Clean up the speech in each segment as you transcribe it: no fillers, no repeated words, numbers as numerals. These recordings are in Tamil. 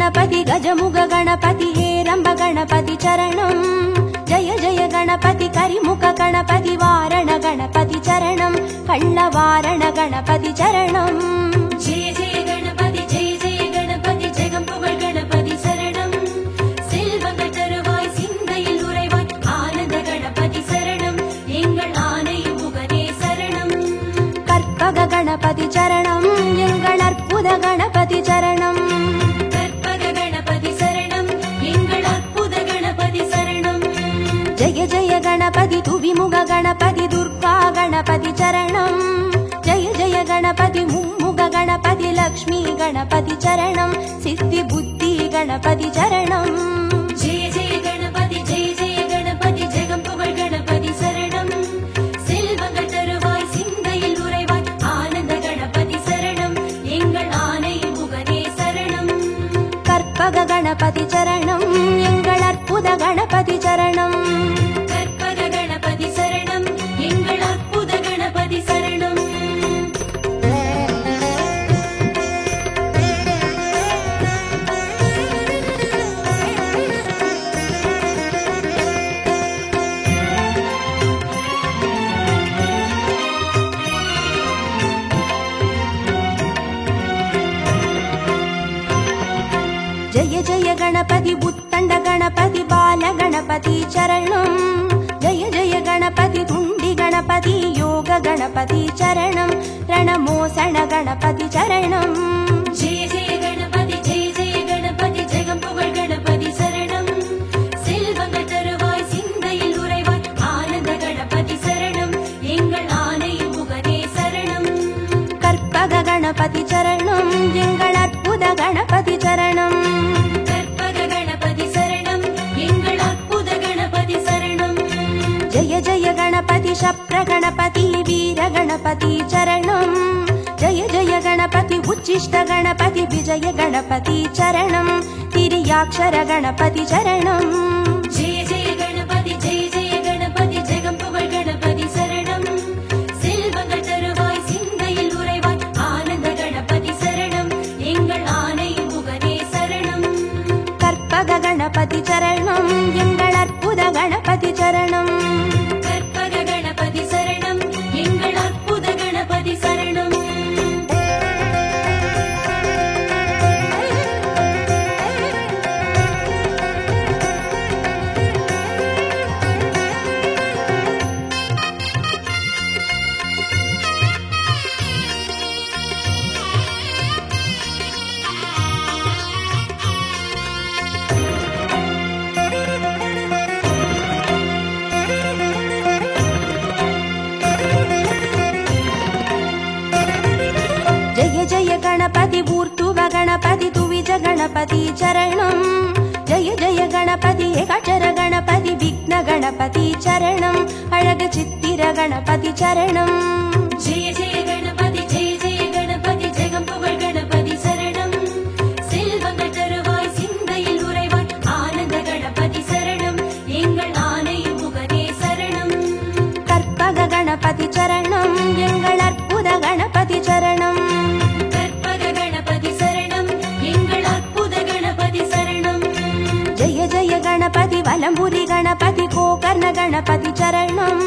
गणपति गजमुग गणपति हेरंब गणपति चरणं जय जय गणपति करिमुख गणपति वारण गणपति चरणं कल्लवारण गणपति चरणं जय जय गणपति जगம்புகழ் गणपति शरणं செல்வங்கள் தருவாய் சிந்தையில் உறைவாய் ஆனந்த கணபதி சரணம் எங்கள் ஆணையும் முகனே சரணம் கற்பக गणपति चरणं எங்கள் அற்புத गणपति चरणं கற்பக गणपति சரணம் எங்கள் அற்புத गणपति சரணம் जय जय गणपति तुविमुग गणपति दुर्गा गणपति चरणं जय जय गणपति मुम्मुग गणपति लक्ष्मी गणपति चरणं सिद्धि बुद्धि गणपति चरणं जय जय गणपति जगம்புகழ் गणपति शरणं செல்வங்கள் தருவாய் சிந்தையில் உறைவாய் ஆனந்த கணபதி சரணம் எங்கள் ஆணையும் முகனே சரணம் கற்பக गणपति चरणं எங்கள் அற்புத गणपति चरणं கற்பக गणपति சரணம் எங்கள் அற்புத கணபதி சரணம் जय जय गणपति उत्तंड गणपति बाल गणपति चरणं जय जय गणपति तुंडी गणपति योग गणपति चरणं रणमोसण गणपति चरणं जय जय गणपति जगம்புகழ் गणपति शरणं செல்வங்கள் தருவாய் சிந்தையில் உறைவாய் ஆனந்த கணபதி சரணம் எங்கள் ஆணையும் முகனே சரணம் கற்பக गणपति चरणं எங்கள் அற்புத गणपति चरणं கற்பக गणपति சரணம் எங்கள் அற்புத கணபதி சரணம் जय जय गणपति शप्र गणपति वीर गणपति चरणं जय जय गणपति उच्चिष्ट गणपति विजय गणपति चरणं तिर्याक्षर गणपति चरणं जय जय गणपति जगம்புகழ் गणपति शरणं செல்வங்கள் தருவாய் சிந்தையில் உறைவாய் ஆனந்த கணபதி சரணம் எங்கள் ஆணையும் முகனே சரணம் கற்பக गणपति चरणं எங்கள் அற்புத गणपति चरणं கற்பக गणपति சரணம் எங்கள் அற்புத கணபதி சரணம் जय जय गणपति ऊर्ध्व गणपति तुविज गणपति चरणं जय जय गणपति एकाक्षर गणपति विघ्न गणपति चरणं अळग चित्तिर गणपति चरणं जय जय गणपति जगம்புகழ் गणपति शरणं செல்வங்கள் தருவாய் சிந்தையில் உறைவாய் ஆனந்த கணபதி சரணம் எங்கள் ஆணையும் முகனே சரணம் கற்பக गणपति चरणं எங்கள் அற்புத गणपति चरणं கற்பக गणपति சரணம் எங்கள் அற்புத கணபதி சரணம் जय जय गणपति वलंबुरी गणपति गोकर्ण गणपति चरणं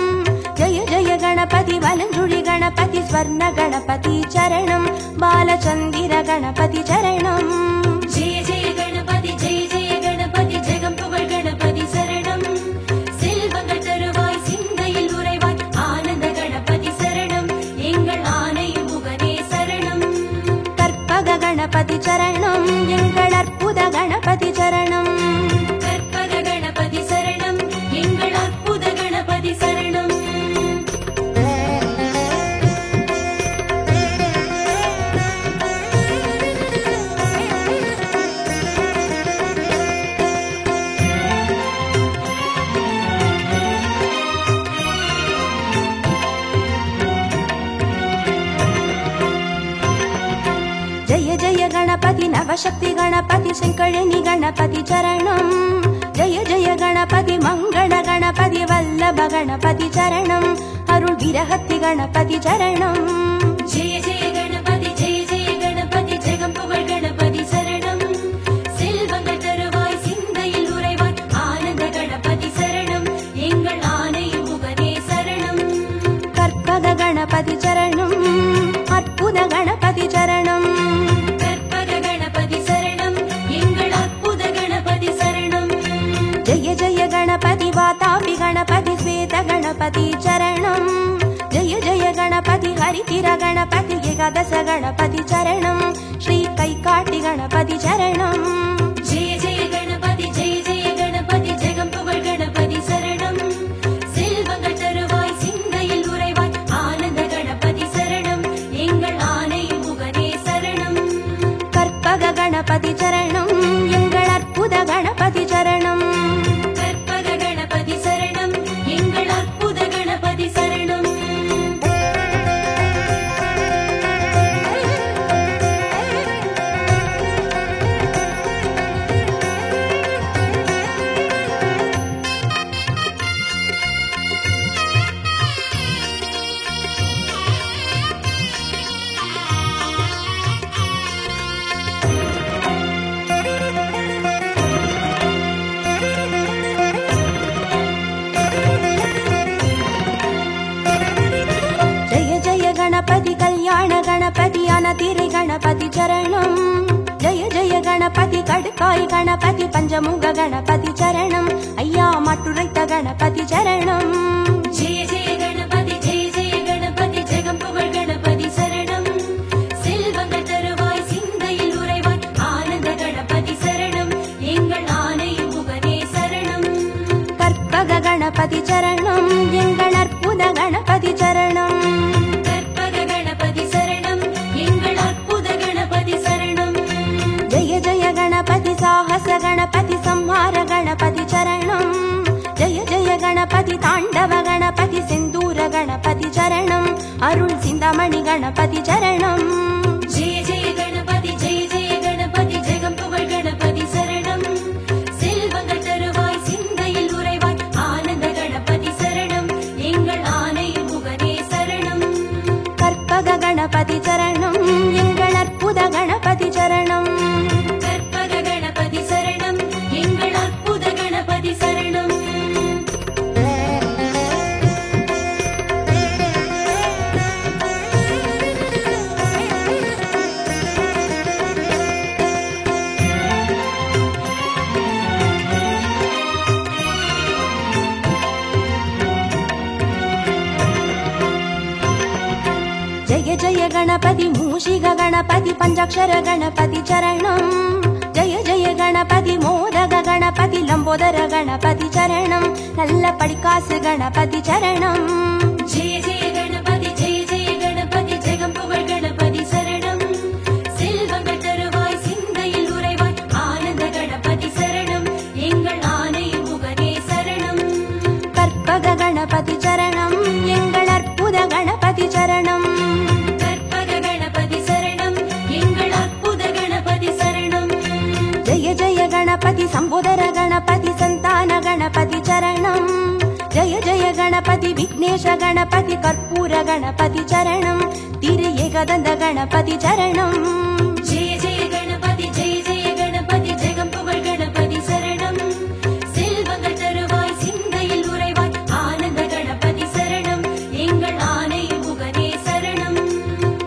जय जय गणपति वलंजुळि गणपति स्वर्ण गणपति चरणं बालचंदिर गणपति चरणं जय जय गणपति जगம்புகழ் गणपति शरणं செல்வங்கள் தருவாய் சிந்தையில் உறைவாய் ஆனந்த கணபதி சரணம் எங்கள் ஆணையும் முகனே சரணம் கற்பக गणपति चरणं எங்கள் அற்புத गणपति चरणं கற்பக गणपति சரணம் எங்கள் அற்புத கணபதி சரணம் जय जय गणपति नवशक्ति गणपति शंकरणी गणपति चरणं जय जय गणपति मंगल गणपति वल्लभ गणपति चरणं अरुள் विरहति गणपति चरणं जय जय गणपति जगம்புகழ் गणपति शरणं गणपति चरणं जय जय गणपति हरितिर गणपति एकादश गणपति चरणं श्री कैकाटि गणपति चरणं जय जय गणपति जगं पुगழ் गणपति शरणं செல்வங்கள் தருவாய் சிந்தையில் உறைவாய் ஆனந்த கணபதி சரணம் எங்கள் ஆணையும் முகனே சரணம் கற்பக गणपति चरणं எங்கள் அற்புத गणपति चरणं கற்பக கணபதி சரணம் எங்கள் அற்புத கணபதி சரணம் गणपति कल्याण गणपति अनतिरि गणपति चरणं जय जय गणपति कड़काई गणपति पंचमुग गणपति चरणं अय्या मट्टुरैत गणपति चरणं जय जय गणपति जगं पुगழ் गणपति शरणं செல்வங்கள் தருவாய் சிந்தையில் உறைவாய் ஆனந்த கணபதி சரணம் எங்கள் ஆணையும் முகனே சரணம் கற்பக गणपति चरणं எங்கள் அற்புத गणपति चरणं जय जय गणपति साहस गणपति संहार गणपति चरणं जय जय गणपति ताण्डव गणपति सिन्दूर गणपति चरणं अरुள் சிந்தாமணி गणपति चरणं जय जय गणपति जगं पुगழ் गणपति शरणं செல்வங்கள் தருவாய் சிந்தையில் உறைவாய் ஆனந்த கணபதி சரணம் எங்கள் ஆணையும் முகனே சரணம் கற்பக गणपति चरणं எங்கள் அற்புத गणपति चरणं கற்பக கணபதி சரணம் எங்கள் அற்புத கணபதி சரணம் जय जय गणपति मूषिक गणपति पंचाक्षर गणपति चरणं जय जय गणपति मोदक गणपति लंबोदर गणपति चरणं नल्ल पडिकासु गणपति चरणं जय जय गणपति जगं पुगழ் गणपति शरणं செல்வங்கள் தருவாய் சிந்தையில் உறைவாய் ஆனந்த கணபதி சரணம் எங்கள் ஆணையும் முகனே சரணம் கற்பக गणपति चरणं எங்கள் அற்புத गणपति चरणं கற்பக கணபதி சரணம் எங்கள் அற்புத கணபதி சரணம் जय जय गणपति संबोधर गणपति संतान गणपति चरणं जय जय गणपति विघ्नेश गणपति कर्पूर गणपति चरणं तिरु एकदन्त गणपति चरणं जय जय गणपति जगं पुगழ் गणपति शरणं செல்வங்கள் தருவாய் சிந்தையில் உறைவாய் ஆனந்த கணபதி சரணம் எங்கள் ஆணையும் முகனே சரணம்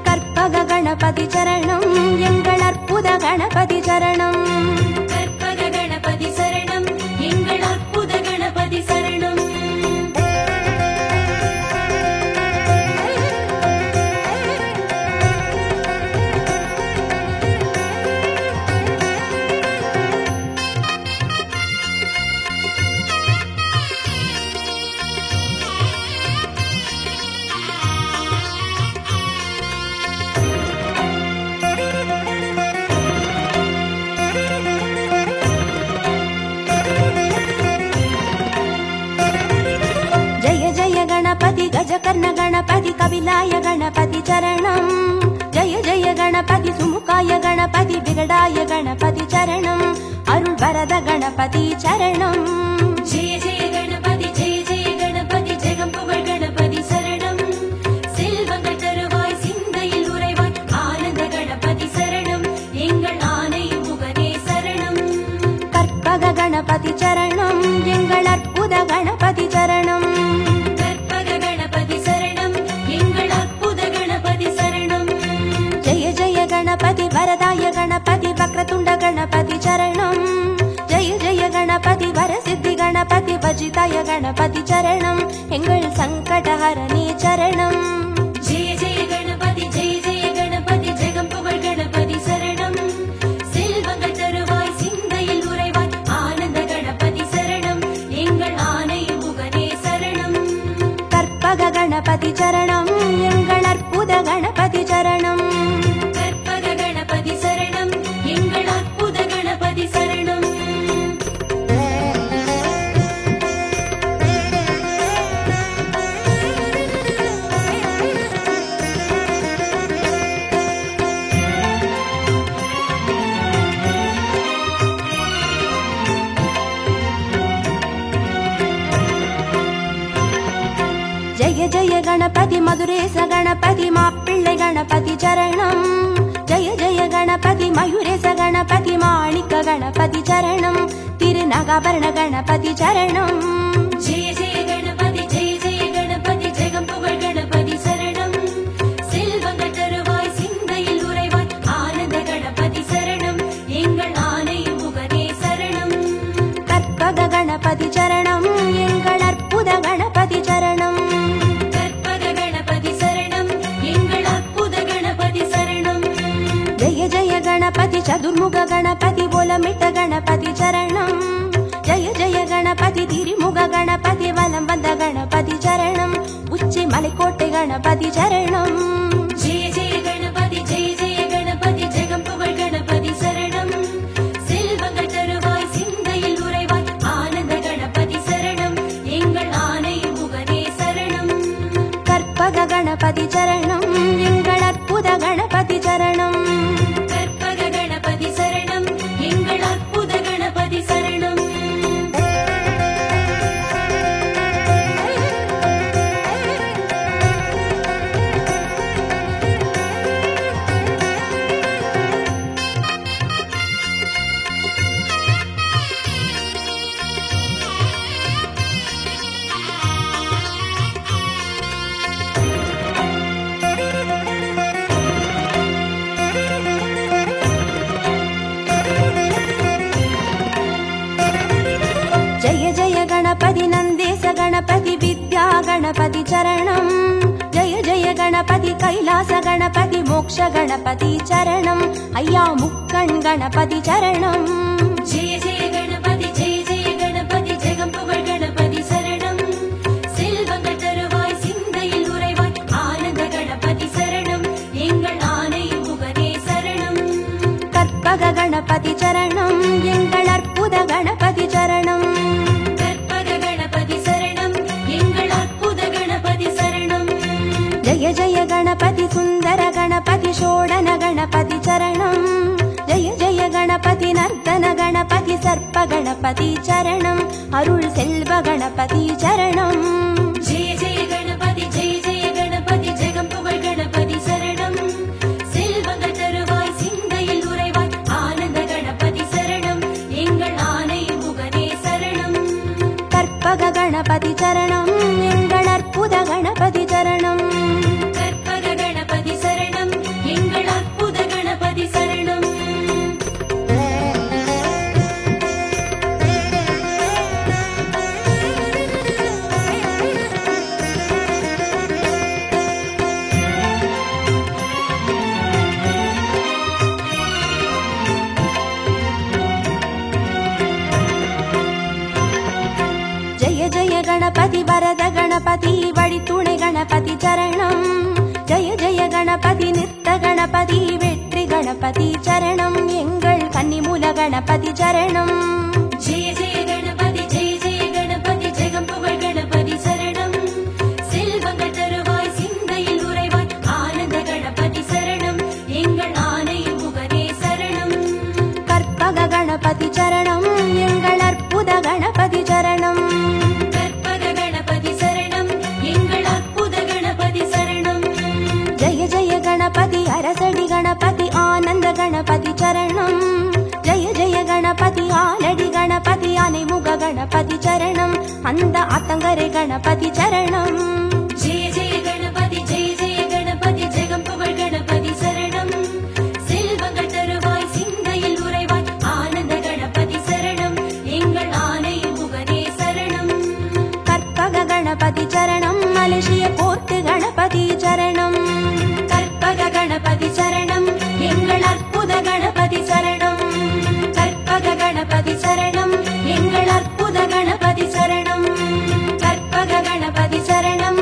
கற்பக गणपति चरणं எங்கள் அற்புத गणपति चरणं கற்பக கணபதி சரணம் எங்கள் அற்புத கணபதி சரணம் गणपति गजकर्ण गणपति कपिलाय गणपति चरणं जय जय गणपति सुमुखाय गणपति विगडाय गणपति चरणं अरुள் वरद गणपति चरणं जय जय गणपति जगं पुगழ் गणपति शरणं செல்வங்கள் தருவாய் சிந்தையில் உறைவாய் ஆனந்த கணபதி சரணம் எங்கள் ஆணையும் முகனே சரணம் கற்பக गणपति चरणं எங்கள் அற்புத गणपति चरणं गणपति वरदाय गणपति वक्रतुंड गणपति चरणं जय जय गणपति वरसिद्धि गणपति वजिताय गणपति चरणं एंगल संग गणपति मधुरेश गणपति माप्पिळ्ळै गणपति चरणं जय जय गणपति मयूरेश गणपति माणिक गणपति चरणं तिरुनागाभरण गणपति चरणं जय जय गणपति जगम्पुगळ गणपति शरणं செல்வங்கள் தருவாய் சிந்தையில் உறைவாய் ஆனந்த கணபதி சரணம் எங்கள் ஆணையும் முகனே சரணம் கற்பக गणपति चरणं எங்கள் அற்புத गणपति चरणं கற்பக கணபதி சரணம் எங்கள் அற்புத கணபதி சரணம் जय जय गणपति चतुर्मुख गणपति बोलमिट्ट गणपति चरणं जय जय गणपति तिरुमुख गणपति वलं वंद गणपति चरणं उच्चि मलैकोट्टे गणपति चरणं जय जय गणपति जगम्पुगळ गणपति शरणं செல்வங்கள் தருவாய் சிந்தையில் உறைவாய் ஆனந்த கணபதி சரணம் எங்கள் ஆணையும் முகனே சரணம் கற்பக गणपति चरणं எங்கள் அற்புத गणपति चरणं கற்பக கணபதி சரணம் எங்கள் அற்புத கணபதி சரணம் जय जय गणपति नंदेश गणपति विद्या गणपति चरणं जय जय गणपति कैलास गणपति मोक्ष गणपति चरणं अय्या मुक्कण् गणपति चरणं जय जय गणपति जगम्पुगळ गणपति शरणं செல்வங்கள் தருவாய் சிந்தையில் உறைவாய் ஆனந்த கணபதி சரணம் எங்கள் ஆணையும் முகனே சரணம் கற்பக गणपति चरणं எங்கள் அற்புத गणपति चरणं கற்பக கணபதி சரணம் எங்கள் அற்புத கணபதி சரணம் जय जय गणपति सुन्दर गणपति षोडन गणपति चरणं जय जय गणपति नर्तन गणपति सर्प गणपति चरणं अरुள் செல்வ गणपति चरणं जय जय गणपति जगम्पुगळ गणपति शरणं செல்வங்கள் தருவாய் சிந்தையில் உறைவாய் ஆனந்த கணபதி சரணம் எங்கள் ஆணையும் முகனே சரணம் கற்பக गणपति चरणं எங்கள் அற்புத गणपति चरणं கற்பக கணபதி சரணம் எங்கள் அற்புத கணபதி சரணம் जय जय गणपति वरद गणपति वडितुणै गणपति चरणं जय जय गणपति नित्य गणपति वेट्रि गणपति चरणं எங்கள் கன்னிமூல गणपति चरणं जय जय गणपति जगम्पुगळ गणपति शरणं செல்வங்கள் தருவாய் சிந்தையில் உறைவாய் ஆனந்த கணபதி சரணம் எங்கள் ஆணையும் முகனே சரணம் கற்பக गणपति चरणं எங்கள் அற்புத गणपति चरणं கற்பக கணபதி சரணம் எங்கள் அற்புத கணபதி சரணம் जय जय गणपति அரசடி गणपति ஆனந்த गणपति चरणं जय जय गणपति ஆலடி गणपति ஆனைமுக गणपति चरणं அந்த ஆத்தங்கரை गणपति चरणं जय जय गणपति जगम्पुगळ गणपति शरणं செல்வங்கள் தருவாய் சிந்தையில் உறைவாய் ஆனந்த கணபதி சரணம் எங்கள் ஆணையும் முகனே சரணம் கற்பக गणपति चरणं மலேசிய கோர்ட்டு गणपति चरणं கற்பக கணபதி சரணம் எங்கள் அற்புத கணபதி சரணம் கற்பக கணபதி சரணம் எங்கள் அற்புத கணபதி சரணம் கற்பக கணபதி சரணம்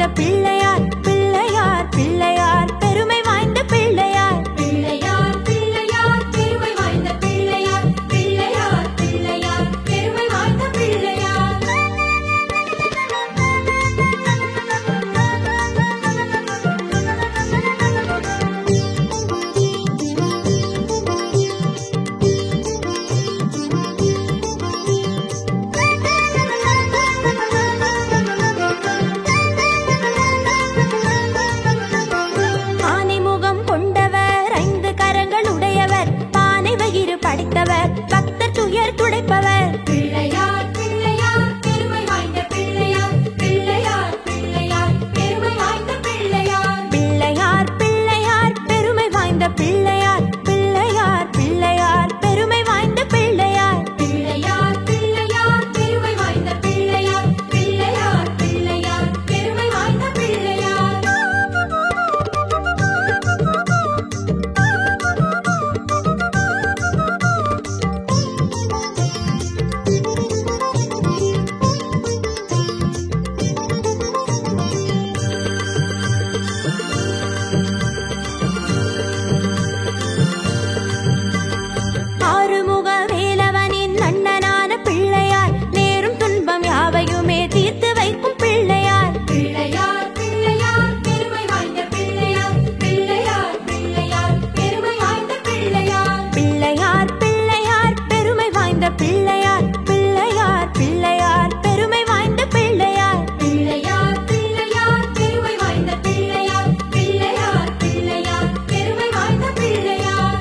வாய்ந்த பிள்ளையார் பிள்ளையார் பிள்ளையார் பெருமை வாய்ந்த பிள்ளையார் பிள்ளையார் பிள்ளையார் பெருமை வாய்ந்த பிள்ளையார் பிள்ளையார் பிள்ளையார் பெருமை வாய்ந்த பிள்ளையார் ஆனைமுகம் கொண்டவர் ஐந்து கரங்கள் உடையவர் பானை வயிறு படைத்தவர் பக்தர் துயர் துடைப்பவர் பிள்ளையார் பிள்ளையார் பெருமை வாய்ந்த பிள்ளையார் பிள்ளையார் பிள்ளையார் பெருமை வாய்ந்த பிள்ளையார் பிள்ளையார் பிள்ளையார் பெருமை வாய்ந்த பிள்ளையார் பிள்ளையார் பிள்ளையார் பெருமை வாய்ந்த பிள்ளையார் பிள்ளையார் பிள்ளையார் பெருமை வாய்ந்த பிள்ளையார் பிள்ளையார் பிள்ளையார் பெருமை வாய்ந்த பிள்ளையார் ஆறுமுக வேலவனின் அண்ணனான பிள்ளையார் நேரும் துன்பம் யாவையுமே தீர்த்து வைக்கும் பிள்ளையார் பிள்ளையார் பிள்ளையார் பெருமை வாய்ந்த பிள்ளையார் பிள்ளையார் பிள்ளையார் பெருமை வாய்ந்த பிள்ளையார் பிள்ளையார் பிள்ளையார் பெருமை வாய்ந்த பிள்ளையார் பிள்ளையார் பிள்ளையார் பெருமை வாய்ந்த பிள்ளையார் பிள்ளையார் பிள்ளையார் பெருமை வாய்ந்த பிள்ளையார் பிள்ளையார் பிள்ளையார் பெருமை வாய்ந்த பிள்ளையார்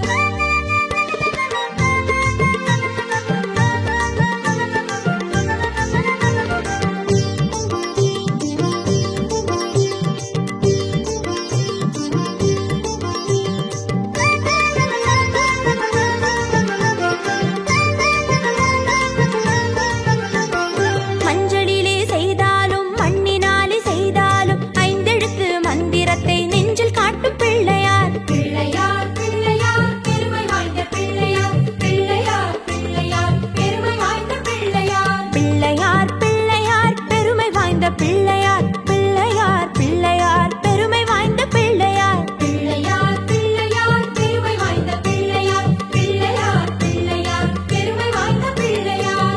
மஞ்சளிலே செய்தாலும் மண்ணினாலே செய்தாலும் ஐந்தெழுத்து மந்திரத்தை நெஞ்சில் காட்டும் பிள்ளையார் பிள்ளையார் பிள்ளையார் பெருமை வாய்ந்த பிள்ளையார் பிள்ளையார் பிள்ளையார் பெருமை வாய்ந்த பிள்ளையார் பிள்ளையார் பிள்ளையார் பெருமை வாய்ந்த பிள்ளையார் பிள்ளையார் பிள்ளையார் பெருமை வாய்ந்த பிள்ளையார் பிள்ளையார் பிள்ளையார் பெருமை வாய்ந்த பிள்ளையார் பிள்ளையார் பிள்ளையார் பெருமை வாய்ந்த பிள்ளையார்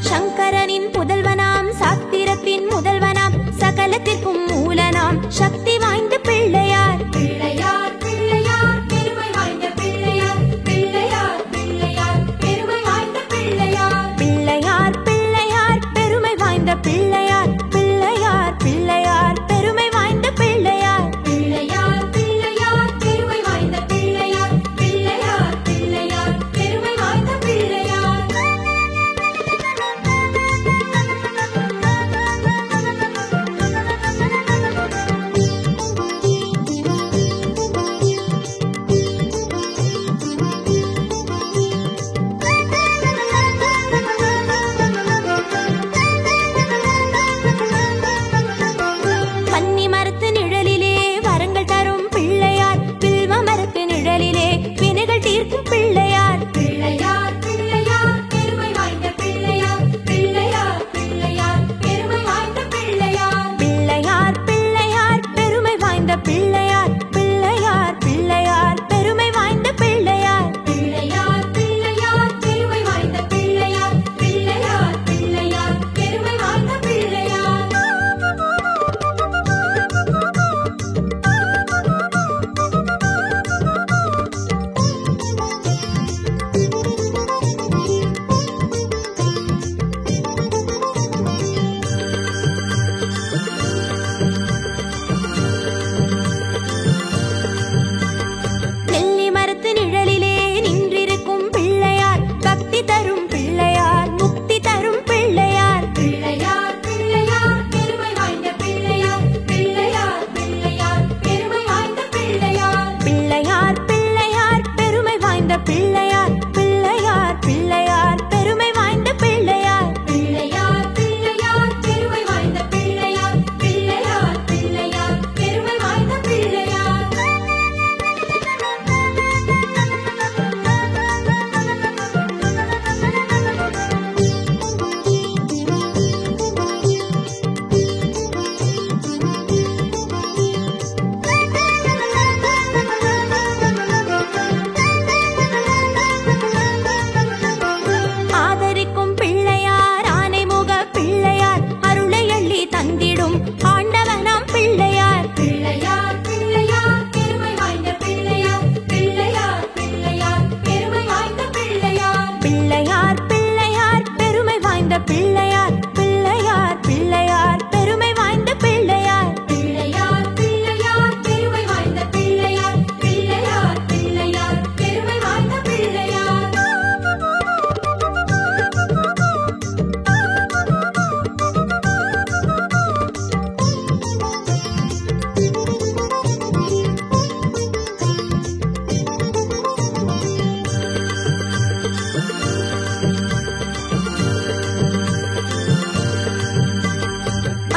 சங்கரனின் புதல்வனாம் சாத்திரத்தின் முதல்வனாம் சகலத்திற்கும் மூலனாம் சக்தி வாய்ந்த பிள்ளையார் பிள்ளையார் பிள்ளையார் பெருமை வாய்ந்த பிள்ளையார் பிள்ளையார் பிள்ளையார் பெருமை வாய்ந்த பிள்ளையார் பிள்ளையார் பிள்ளையார் பெருமை வாய்ந்த பிள்ளையார் பிள்ளையார் பிள்ளையார் பெருமை வாய்ந்த பிள்ளையார் பிள்ளையார் பிள்ளையார் பெருமை வாய்ந்த பிள்ளையார் பிள்ளையார் பிள்ளையார் பெருமை வாய்ந்த பிள்ளையார்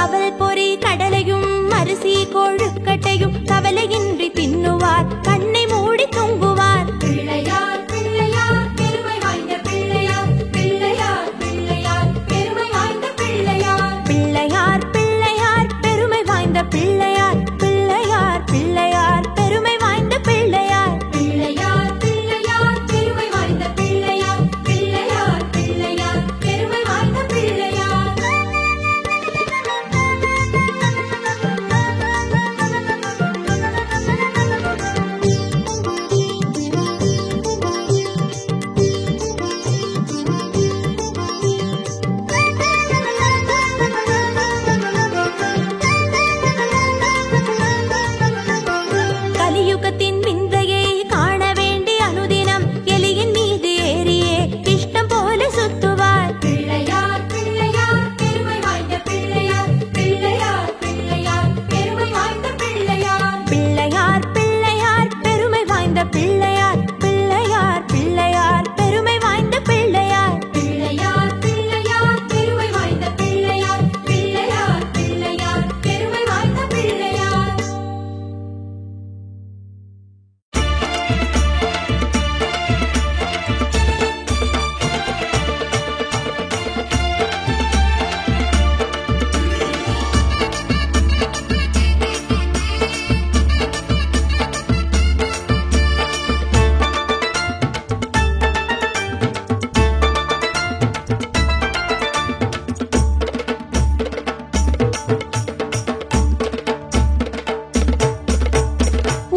அவல் பொறி கடலையும் அரிசி கொழுக்கட்டையும் கவலையின்றி தின்னுவார், கண்ணை மூடி தூங்குவார். பிள்ளையார் பிள்ளையார் பெருமை வாய்ந்த பிள்ளையார், பிள்ளையார் பிள்ளையார் பெருமை வாய்ந்த பிள்ளையார். பிள்ளையார் பிள்ளையார் பெருமை வாய்ந்த பிள்ளையார், பிள்ளையார் பிள்ளையார் பெருமை வாய்ந்த பிள்ளையார். பிள்ளையார் பிள்ளையார் பெருமை வாய்ந்த பிள்ளையார், பிள்ளையார் பிள்ளையார் பெருமை வாய்ந்த பிள்ளையார். கலியுகத்தின் விந்தையை காண வேண்டி அனுதினம் எலியின் மீது ஏறியே இஷ்டம் போல சுத்துவார். பிள்ளையார் பிள்ளையார் பெருமை வாய்ந்த பிள்ளையார், பிள்ளையார் பிள்ளையார் பெருமை வாய்ந்த பிள்ளையார். பிள்ளையார் பிள்ளையார் பெருமை வாய்ந்த பிள்ளையார், பிள்ளையார் பிள்ளையார் பெருமை வாய்ந்த பிள்ளையார். பிள்ளையார் பிள்ளையார் பெருமை வாய்ந்த பிள்ளையார், பிள்ளையார் பிள்ளையார் பெருமை வாய்ந்த பிள்ளையார்.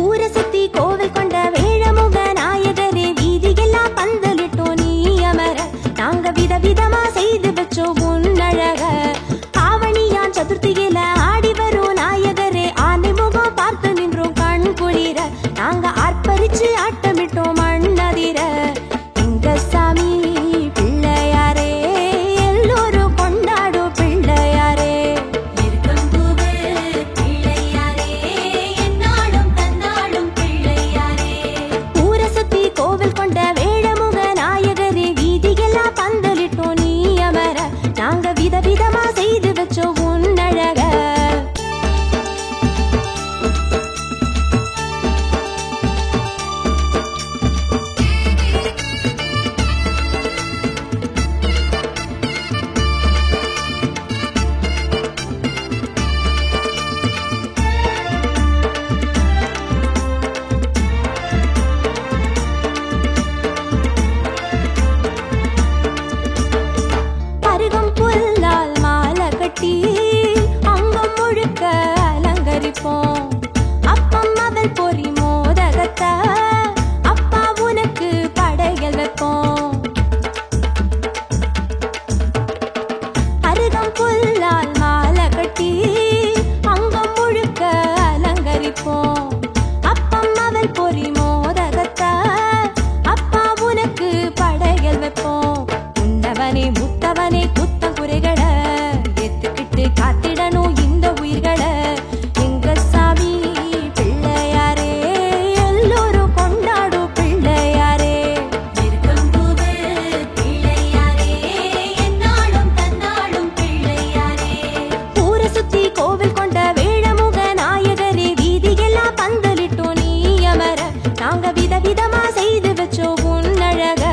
ஊரை சுத்தி கோவில் கொண்ட வேழமுக நாயகரே, வீதியெல்லாம் பந்தலிட்டோம் நீ அமர, நாங்க விதவிதமா செய்து வச்சோம் உன்னழக. ஆவணியான் சதுர்த்தியில ஆடி வரும் நாயகரே, ஆனை முகம் பார்த்து நின்றோம் கண் குளிர, நாங்க ஆர்ப்பரிச்சு ஆட்டமிட்டோம் மண்ணதிர. எங்க சாமி பிள்ளையாரே, எல்லோரும் கொண்டாடும் பிள்ளையாரே. இருக்கம்பூவே பிள்ளையாரே, என்னாலும் தன்னாலும் பிள்ளையாரே. ஊரை சுத்தி கோவில் கொண்ட வேழமுக நாயகரே, வீதியெல்லாம் பந்தலிட்டோம் நீ அமர, நாங்க விதவிதமா செய்து வச்சோம் உன்னழக. பருகம் புல்லால் மாலை கட்டி அங்கம் முழுக்க அலங்கரிப்போம். அப்பம் அவல் பொறி மோதகத்தை அப்பா உனக்கு படையல் வைப்போம். பருகம் புல்லால் மாலை கட்டி அங்கம் முழுக்க அலங்கரிப்போம். அப்பம் அவல் பொறி மோதகத்தை அப்பா உனக்கு படையல் வைப்போம். உண்டவனே முத்தவனே குத்தம் குறைகளை எத்துக்கிட்டு காத்திடணும் இந்த உயிர்களை. எங்க சாமி பிள்ளையாரே, எல்லோரும் கொண்டாடும் பிள்ளையாரே. இருக்கம்பூவே பிள்ளையாரே, என்னாலும் தன்னாலும் பிள்ளையாரே. ஊரை சுத்தி கோவில் கொண்ட வேழமுக நாயகரே, வீதியெல்லாம் பந்தலிட்டோம் நீ அமர, நாங்க விதவிதமா செய்து வச்சோம் உன்னழக.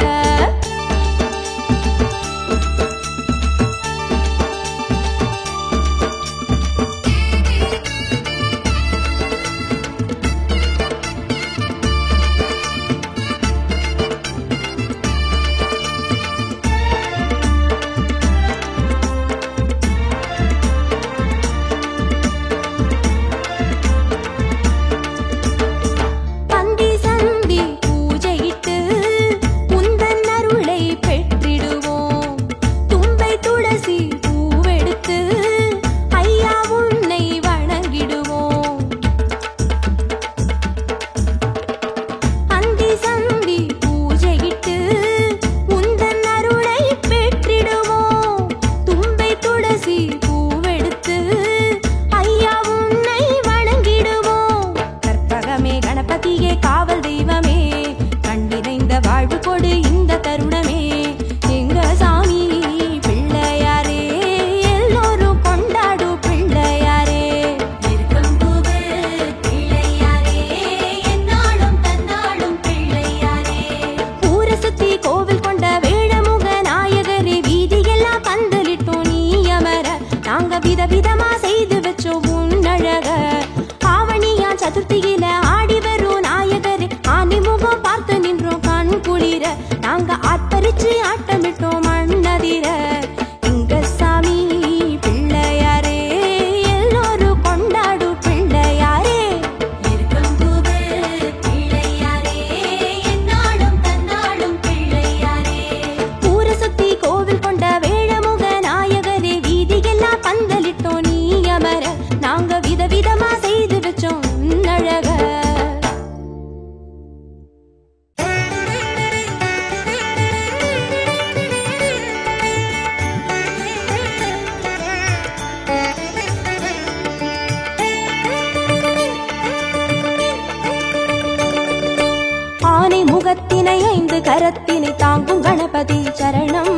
கரத்தினை தாங்கும் கணபதி சரணம்.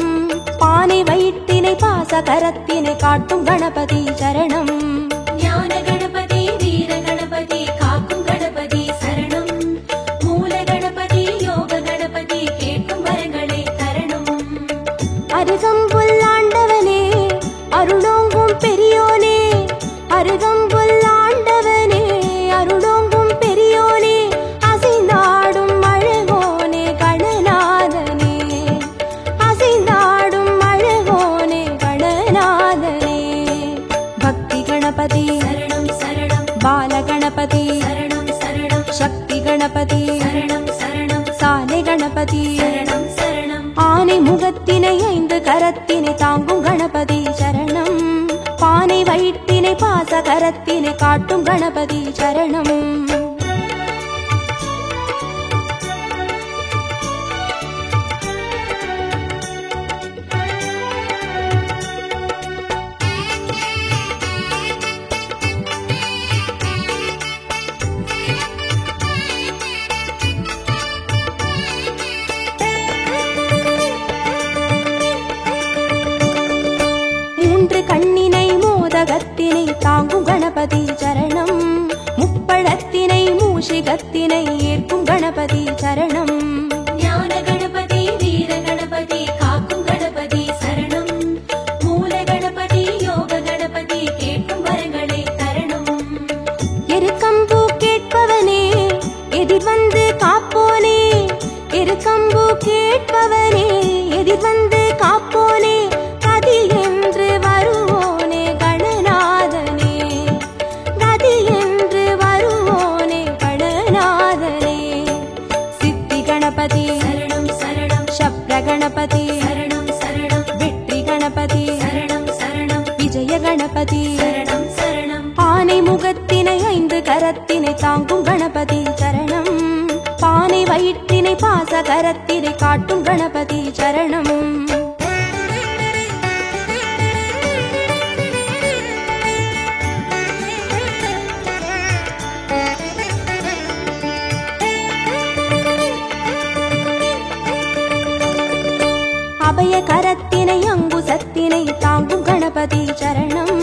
பானை வயிற்றினை பாச கரத்தினை காட்டும் கணபதி சரணம். ஞான கணபதி வீர கணபதி காக்கும் கணபதி சரணம். மூல கணபதி யோக கணபதி கேட்கும் வரங்களை தரணும். அருகம்புல் ஆண்டவனே அருளோங்கும் பெரியோனே, அருகம்புல் ஆண்டவனே அருளோங்கும் பெரியோனே, அசைந்தாடும் அழகோனே கணநாதனே, அசைந்தாடும் அழகோனே கணநாதனே. பக்தி கணபதி சரணம் சரணம். பால கணபதி சரணம் சரணம். சக்தி கணபதி சரணம் சரணம். சாலை கணபதி சரணம் சரணம். ஆனை முகத்தினை 5 கரத்தினை தாங்கும் கணபதி சரணம். பானை வயிற்றினை பாச கரத்தினை காட்டும் கணபதி சரணம். கண்ணினை மோதகத்தினை தாங்கும் கணபதி சரணம். முப்பழத்தினை மூஷிகத்தினை ஏற்கும் கணபதி சரணம். ஞான கணபதி வீர கணபதி காக்கும் கணபதி சரணம். மூல கணபதி யோக கணபதி கேட்கும் வரங்களை தரணும். எருக்கம்பூ கேட்பவனே எதிர் வந்து காப்போனே, எருக்கம்பூ கேட்பவனே எதிர் வந்து காப்போனே, கதி என்று வருவோனே கணநாதனே, கதி என்று வருவோனே கணநாதனே. சித்தி கணபதி சரணம் சரணம். சப்ர கணபதி சரணம் சரணம். வெற்றி கணபதி சரணம் சரணம். விஜய கணபதி சரணம் சரணம். ஆனை முகத்தினை 5 கரத்தினை தாங்கும் கணபதி சரணம். பானை வயிற்றினை பாச கரத்தினை காட்டும் கணபதி சரணம். அபய கரத்தினை அங்குசத்தினை தாங்கும் கணபதி சரணம்.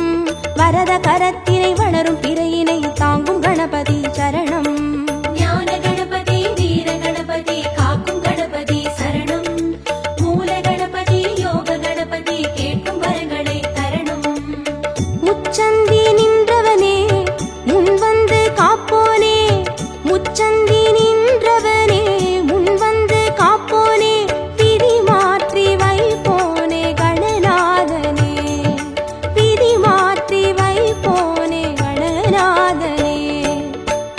வரத கரத்தினை வளரும் பிறையினை தாங்கும் கணபதி சரணம். ஞான கணபதி வீர கணபதி காக்கும் கணபதி சரணம். மூல கணபதி யோக கணபதி கேட்கும் வரங்களை தரணும். முச்சந்தி நின்றவனே முன் வந்து காப்போனே, முச்சந்தி நின்றவனே முன் வந்து காப்போனே, விதி மாற்றி வைப்போனே கணநாதனே, விதி மாற்றி வைப்போனே கணநாதனே.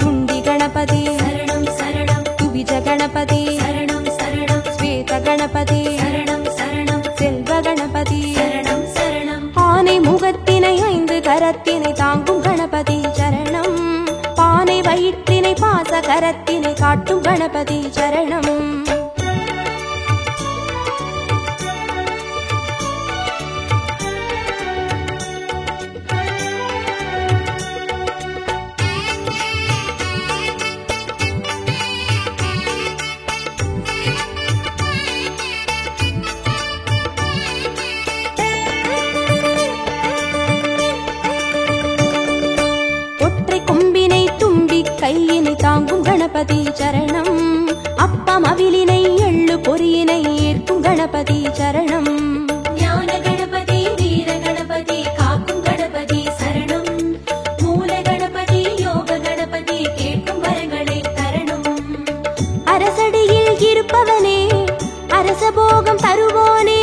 துண்டி கணபதி சரணம் சரணம். துவிஜ கணபதி சரணம் சரணம். ஸ்வேத கணபதி சரணம் சரணம். செல்வ கணபதி சரணம் சரணம். ஆனை முகத்தினை 5 கரத்தினை தாங்கும் கணபதி சரணம். பானை வயிற்றினை பாச கரத்தினை காட்டும் கணபதி சரணம். ஒற்றை கொம்பினை தும்பி கையினை தாங்கும் கணபதி சரணம். அப்பம் அவிலினை எள்ளு பொறியினை ஏற்கும் கணபதி சரணம். ஞான கணபதி வீர கணபதி காக்கும் கணபதி சரணம். மூல கணபதி யோக கணபதி கேட்கும் வரங்களை தரணும். அரசடியில் இருப்பவனே அரசபோகம் தருவோனே,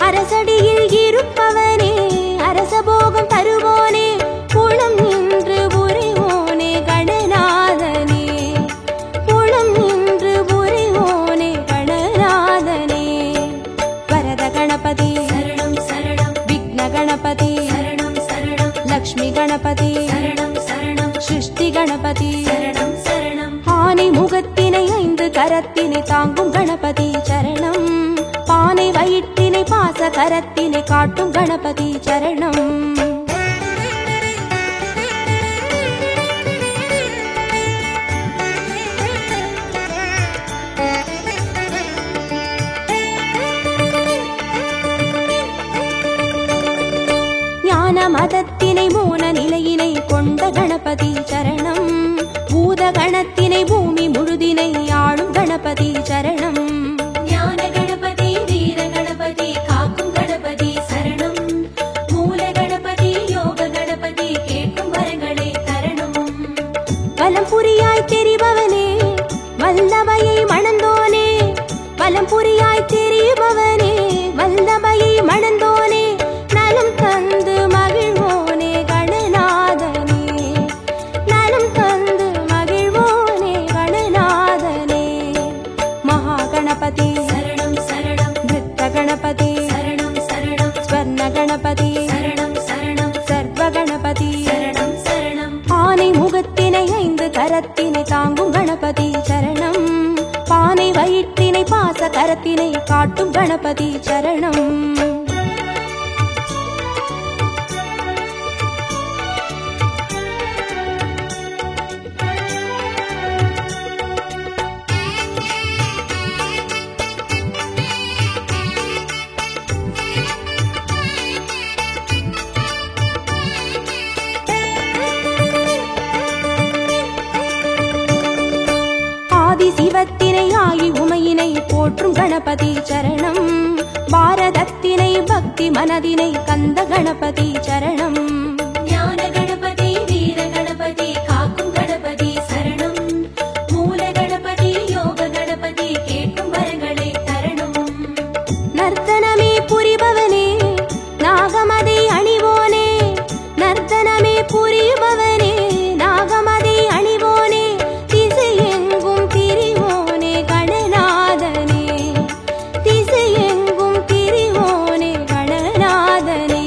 அரசடியில் இருப்பவனே அரசபோகம் தருவோனே, புலம் நின்று புரிவோனே கணநாதனே, புலம் நின்று புரிவோனே கணநாதனே. வரத கணபதி சரணம் சரணம். விக்ன கணபதி சரணம் சரணம். லக்ஷ்மி கணபதி சரணம் சரணம். சிருஷ்டி கணபதி சரணம் சரணம். ஆனை முகத்தினை 5 கரத்தினை தாங்கும் கணபதி சரணம். பானை வயிற்றினை பாச கரத்தினை காட்டும் கணபதி சரணம். மதத்தினை மோன நிலையினை கொண்ட கணபதி சரணம். பூத கணத்தினை பூமி முழுதினை ஆளும் கணபதி சரணம். ஞான கணபதி வீர கணபதி காக்கும் கணபதி சரணம். மூல கணபதி யோக கணபதி கேட்கும் வரங்களை தரணும். வலம் புரியாய் தெரிபவனே வல்லமையை மணந்தோனே. வலம் புரியாய் தெரிபவனே வல்லமையை மணந்தோனே. நலம் தந்து மகிழ்வோனே கணநாதனே. நலம் தந்து மகிழ்வோனே கணநாதனே. மகா கணபதி சரணம் சரணம். நித்த கணபதி சரணம் சரணம். ஸ்வர்ண கணபதி சரணம் சரணம். சர்வ கணபதி சரணம் சரணம். ஆனை முகத்தினை 5 கரத்தினை தாங்கும் கணபதி சரணம். பானை வயிற்றினை பாச கரத்தினை காட்டும் கணபதி சரணம். ஆதி சிவத்தினை ஆகி உமையினை போற்றும் கணபதி சரணம். பாரதத்தினை பக்தி மனதினை கந்த கணபதி சரணம். ஞான கணபதி வீர கணபதி காக்கும் கணபதி சரணம். மூல கணபதி யோக கணபதி கேட்கும் வரங்களை தரணும். நர்த்தனமே புரிபவனே நாகமதை அணிவோனே. நர்த்தனமே புரிபவனே நாகமதை அணிவோனே. திசையெங்கும் திரிவோனே கணநாதனே. திசையெங்கும் திரிவோனே கணநாதனே.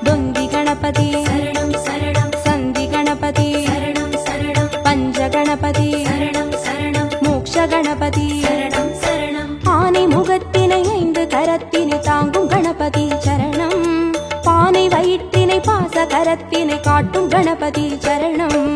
தொந்தி கணபதி சரணம் சரணம். சந்தி கணபதி சரணம் சரணம். பஞ்ச கணபதி சரணம் சரணம். மோக்ஷ கணபதி சரணம் சரணம். ஆனை முகத்தினை 5 கரத்தினை தாங்கும் கணபதி சரணம். பானை வயிற்றினை பாச கரத்தினை காட்டும் கணபதி சரணம்.